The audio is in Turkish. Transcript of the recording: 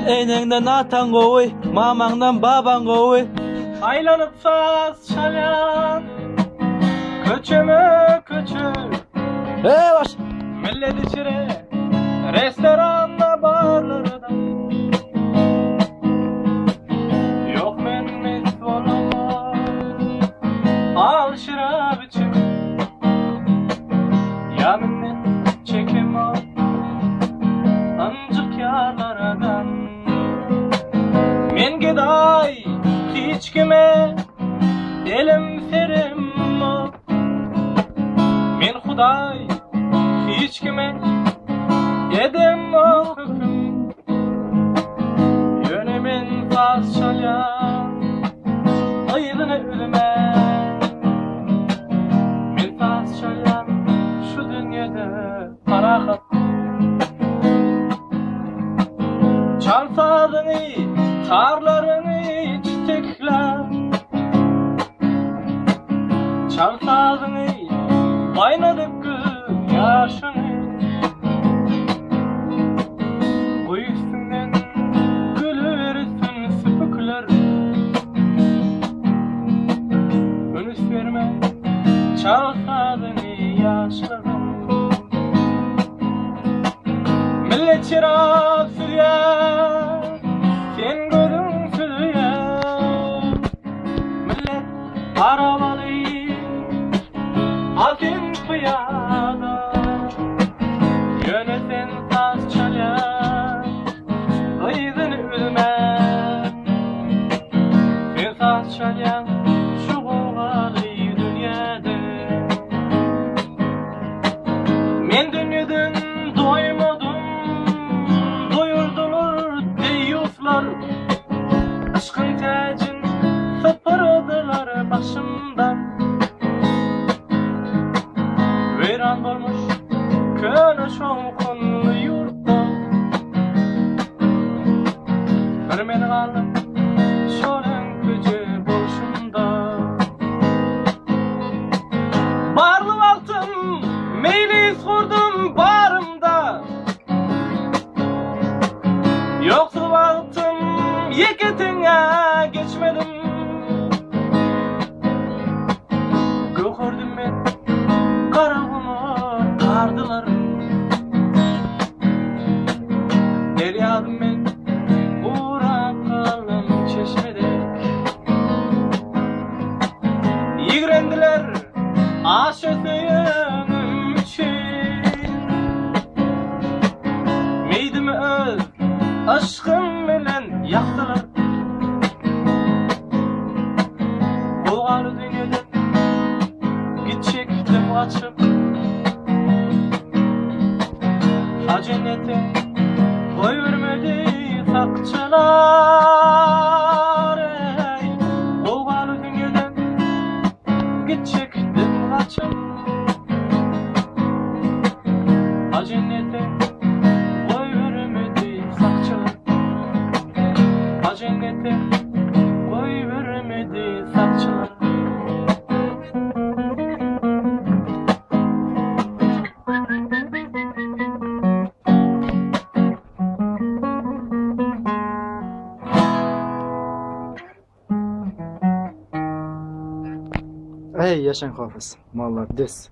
Enengden atan gowy, mamangdan baban gowy. Aylanıp saz çalan köçümü köçür. Baş. Millet içire restoranda barlarda. Yok mennet olama al şırap için. Ya minnet çekim al ancak yarlardan. Men giday hiç kime elim ferim o. Men Huday hiç kime edem o hüküm. Yönemin saz çalan ayrını ölüme. Men saz çalan şu dünyada parahat. Çal sazını, tarlarını çiçekler. Çal sazını, baynadık yaşını. Koy üstünden gülüverirsin süpükler. Önüs verme, çal sazını yaşlarım. Millet şarap sürüyor, sen gözün sürüyor. Millet arabalı, altın piyada. Yöneten saz çalar, aydın ölmem. Sen saz çalan şu govalı dünyada. Men dünyadan doymadım, doyurdular deyuslar. Aşkın tacın sıpırdılar başımdan. Veyran olmuş köle şokunlu yurtta. Bir men kaldım şolen gücü bolşunda. Barlı vaktim meylis kurdum barımda. Yoksul vaktim yeketine geçmedim. Gökürdüm men karalığımı kardılar. Deryadım men uğrak kaldım çeşmedek. Yigrendiler aşıtıyım için. Meydimi öz aşkım bilen yaktılar. Bulgalı dünyadan gidecektim açıp. Ha cennete koy vermedi sakçılar. Ey bulgalı dünyadan gidecektim açıp. Ha cennete koy vermedi sakçılar. Ha cennete koy vermedi sakçılar. Ey yaşan hafız, mallar des.